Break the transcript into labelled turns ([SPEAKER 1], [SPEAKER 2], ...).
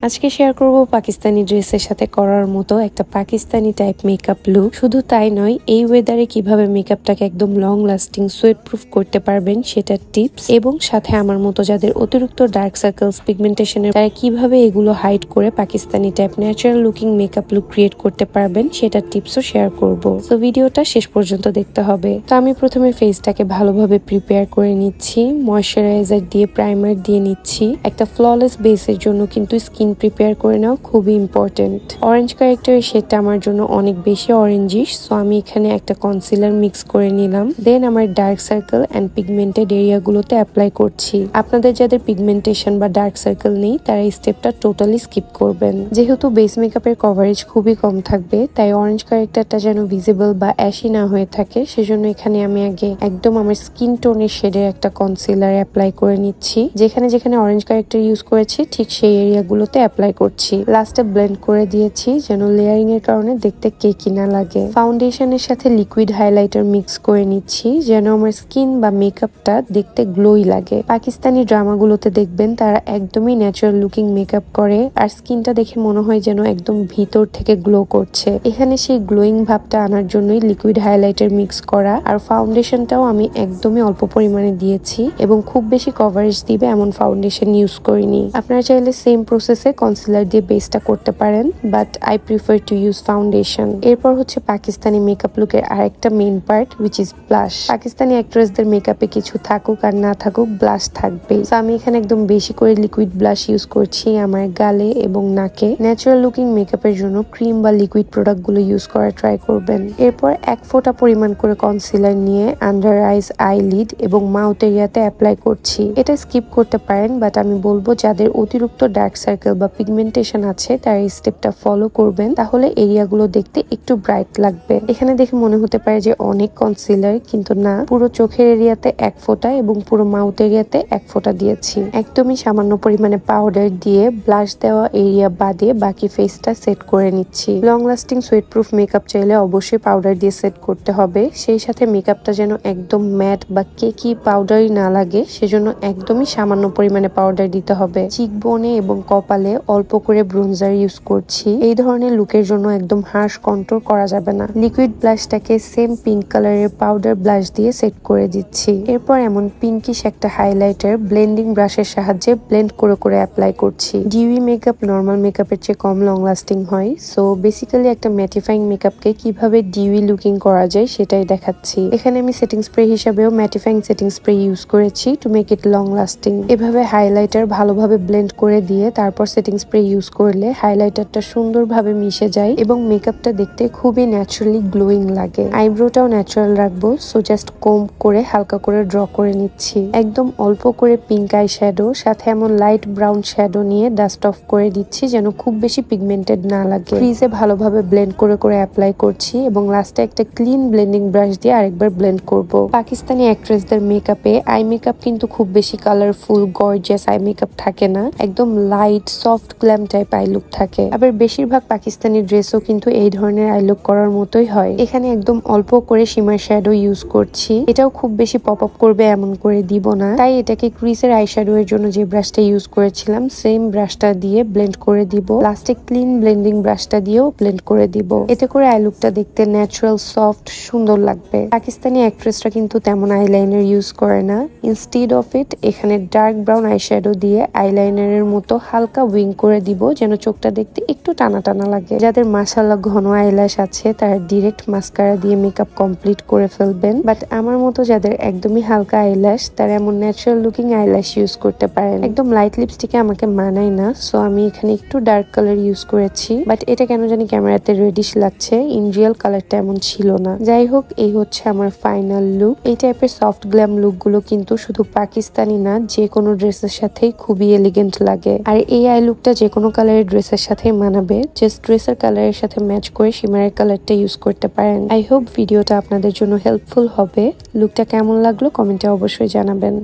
[SPEAKER 1] আজকে শেয়ার করব পাকিস্তানি ড্রেসের সাথে করার মতো একটা পাকিস্তানি টাইপ মেকআপ লুক। শুধু তাই নয়, এই ওয়েদারে কিভাবে মেকআপটাকে একদম লং লাস্টিং সোয়েট প্রুফ করতে পারবেন সেটার টিপস, এবং সাথে আমার মতো যাদের অতিরিক্ত ডার্ক সার্কেলস পিগমেন্টেশনের তারা কিভাবে এগুলো হাইড করে Pakistani type natural looking makeup look create করতে পারবেন সেটার টিপসও শেয়ার করব। তো ভিডিওটা শেষ পর্যন্ত দেখতে হবে। তো আমি প্রথমে ফেসটাকে ভালোভাবে প্রিপেয়ার করে নিচ্ছি, ময়শ্চারাইজার দিয়ে প্রাইমার দিয়ে নিচ্ছি। একটা ফ্ললেস বেসের জন্য কিন্তু স্কিন প্রিপেয়ার করে নাও খুবই ইম্পর্টেন্ট। অরেঞ্জ ক্যারেক্টারের শেডটা আমার জন্য অনেক বেশি অরেঞ্জিশ, সো আমি এখানে একটা কনসিলার মিক্স করে নিলাম। দেন আমার ডার্ক সার্কেল অ্যান্ড পিগমেন্টেড এরিয়াগুলোতে অ্যাপ্লাই করছি। আপনাদের যাদের পিগমেন্টেশন বা ডার্ক সার্কেল নেই তারা এই স্টেপটা টোটালি স্কিপ করবেন। যেহেতু বেস মেকআপের কভারেজ খুবই কম থাকবে, তাই অরেঞ্জ ক্যারেক্টারটা যেন ভিজিবল বা অ্যাশি না হয়ে থাকে, সেজন্য এখানে আমি আগে একদম আমার স্কিন টোনের শেডের একটা কনসিলার অ্যাপ্লাই করে নিচ্ছি। যেখানে যেখানে অরেঞ্জ ক্যারেক্টার ইউজ করেছি ঠিক সেই এরিয়াগুলোতে অ্যাপ্লাই করছি। লাস্টে ব্লেন্ড করে দিয়েছি যেন লেয়ারিং এর কারণে দেখতে কেকি না লাগে। ফাউন্ডেশনের সাথে লিকুইড হাইলাইটার মিক্স করে নিচ্ছি যেন আমার স্কিন বা মেকআপটা দেখতে গ্লোই লাগে। পাকিস্তানি ড্রামাগুলোতে দেখবেন তারা একদমই ন্যাচারাল লুকিং মেকআপ করে আর স্কিনটা দেখে মনে হয় যেন একদম ভিতর থেকে গ্লো করছে। এখানে সেই গ্লোয়িং ভাবটা আনার জন্যই লিকুইড হাইলাইটার মিক্স করা। আর ফাউন্ডেশনটাও আমি একদমই অল্প পরিমাণে দিয়েছি এবং খুব বেশি কভারেজ দিবে এমন ফাউন্ডেশন ইউজ করিনি। আপনারা চাইলে সেম প্রসেসে কনসিলার দিয়ে বেসটা করতে পারেন, but I prefer to use foundation. এরপর হচ্ছে পাকিস্তানি মেকআপ লুকের আরেকটা main part, which is blush. Pakistani অ্যাক্ট্রেসদের মেকআপে কিছু থাকুক আর না থাকুক, ব্লাশ থাকবেই। সো আমি এখানে একদম বেশি করে লিকুইড ব্লাশ ইউজ করছি আমার গালে এবং নাকে। ন্যাচারাল লুকিং মেকআপের জন্য ক্রিম বা লিকুইড প্রোডাক্ট গুলো ইউজ করা ট্রাই করবেন। এরপর এক ফোঁটা পরিমাণ করে কনসিলার নিয়ে আন্ডার আইস, আইলিড এবং মাউথ এরিয়াতে অ্যাপ্লাই করছি। এটা স্কিপ করতে পারেন, বাট আমি বলবো যাদের অতিরিক্ত ডার্ক সার্কেল বা পিগমেন্টেশন আছে তার এই স্টেপটা ফলো করবেন, তাহলে এরিয়াগুলো দেখতে একটু ব্রাইট লাগবে। এখানে দেখে মনে হতে পারে যে অনেক কনসিলার, কিন্তু না, পুরো চোখের এরিয়াতে এক ফোঁটা এবং পুরো মাউথ এরিয়াতে এক ফোঁটা দিয়েছি। একদমই সামান্য পরিমাণে পাউডার দিয়ে ব্লাশ দেওয়া এরিয়া বাদে বাকি ফেসটা সেট করে নিচ্ছি। Long lasting sweat proof makeup চাইলে অবশ্যই পাউডার দিয়ে সেট করতে হবে। সেই সাথে মেকআপটা যেন একদম ম্যাট বা কেকি পাউডারই না লাগে, সেজন্য একদমই সামান্য পরিমাণে পাউডার দিতে হবে। চিকবোনে এবং কপালে অল্প করে ব্রোঞ্জার ইউজ করছি। এই ধরনের লুকের জন্য একদম হার্শ কন্ট্রোল করা যাবে না। লিকুইড ব্লাশটাকে সেম পিঙ্ক কালারের পাউডার ব্লাশ দিয়ে সেট করে দিচ্ছি। এরপর এমন পিঙ্কিশ একটা হাইলাইটার ব্লেন্ডিং ব্রাশের সাহায্যে ব্লেন্ড করে করে অ্যাপ্লাই করছি। ডিউই মেকআপ নর্মাল মেকআপের চেয়ে কম লং লাস্টিং হয়, সো বেসিক্যালি একটা ম্যাটিফাইং মেকআপকে কিভাবে ডিউই লুকিং করা যায় সেটাই দেখাচ্ছি। এখানে আমি সেটিং স্প্রে হিসাবেও ম্যাটিফাইং সেটিং স্প্রে ইউজ করেছি to make it long lasting. এভাবে হাইলাইটার ভালোভাবে ব্লেন্ড করে দিয়ে তারপর সেটিং স্প্রে ইউজ করলে হাইলাইটারটা সুন্দরভাবে মিশে যায় এবং মেকআপটা দেখতে খুবই ন্যাচারালি গ্লোয়িং লাগে। আইব্রোটাও ন্যাচারাল রাখবো, সো জাস্ট কোম করে হালকা করে ড্র করে নিচ্ছি। একদম অল্প করে পিঙ্ক আই শ্যাডো সাথে এমন লাইট ব্রাউন শ্যাডো নিয়ে ডাস্ট অফ করে দিচ্ছি যেন খুব বেশি পিগমেন্টেড না লাগে। ফ্রিজে ভালোভাবে ব্লেন্ড করে করে অ্যাপ্লাই করছি এবং লাস্টে একটা ক্লিন ব্লেন্ডিং ব্রাশ দিয়ে আরেকবার ব্লেন্ড করব। পাকিস্তানি অ্যাক্ট্রেসদের মেকআপে আই মেকআপ কিন্তু খুব বেশি কালারফুল গর্জিয়াস আই মেকআপ থাকে না, একদম light soft glam type I look থাকে। আবার বেশিরভাগ পাকিস্তানি ড্রেসও কিন্তু এই ধরনের আই লুক করার মতোই হয়। এখানে একদম অল্প করে শিমার শ্যাডো ইউজ করছি। এটাও খুব বেশি পপ আপ করবে এমন করে দিব না, তাই এটাকে ক্রিজের আই শ্যাডো এর জন্য যে ব্রাশটা ইউজ করেছিলাম সেম ব্রাশটা দিয়ে ব্লেন্ড করে দিব। লাস্টে ক্লিন ব্লেন্ডিং ব্রাশটা দিয়েও ব্লেন্ড করে দিব। এতে করে আই লুকটা দেখতে ন্যাচারাল সফট সুন্দর লাগবে। পাকিস্তানি অ্যাক্ট্রেসরা কিন্তু তেমন আইলাইনার ইউজ করে না। ইনস্টিড অফ ইট এখানে ডার্ক ব্রাউন আই শ্যাডো দিয়ে আইলাইনারের মতো হালকা উইং করে দিব যেন চোখটা দেখতে একটু টানা টানা লাগে। যাদের মাশাআল্লাহ ঘন আইল্যাশ আছে তারা ডিরেক্ট মাস্কারা দিয়ে মেকআপ কমপ্লিট করে ফেলবেন, বাট আমার মতো যাদের একদমই হালকা আইল্যাশ তারা এমন ন্যাচারাল লুকিং আইল্যাশ ইউজ করতে পারেন। একদম লাইট লিপস্টিকে আমাকে মানায় না, সো আমি এখানে একটু ডার্ক কালার ইউজ করেছি, বাট এটা কেন জানি ক্যামেরাতে রেডিশ লাগছে, ইন রিয়েল কালারটা এমন ছিল না। যাই হোক, এই হচ্ছে আমার ফাইনাল লুক। এই টাইপের সফট গ্ল্যাম লুক গুলো কিন্তু শুধু পাকিস্তানি না, যে কোনো ড্রেসের সাথেই খুবই এলিগেন্ট লাগে। আর এই আই লুকটা যে কোনো কালারের ড্রেসের সাথে মানাবে, জাস্ট ড্রেসের কালারের সাথে ম্যাচ করে শিমারের কালারটা ইউজ করতে পারেন। আই হোপ ভিডিওটা আপনাদের জন্য হেল্পফুল হবে। লুকটা কেমন লাগলো কমেন্টে অবশ্যই জানাবেন।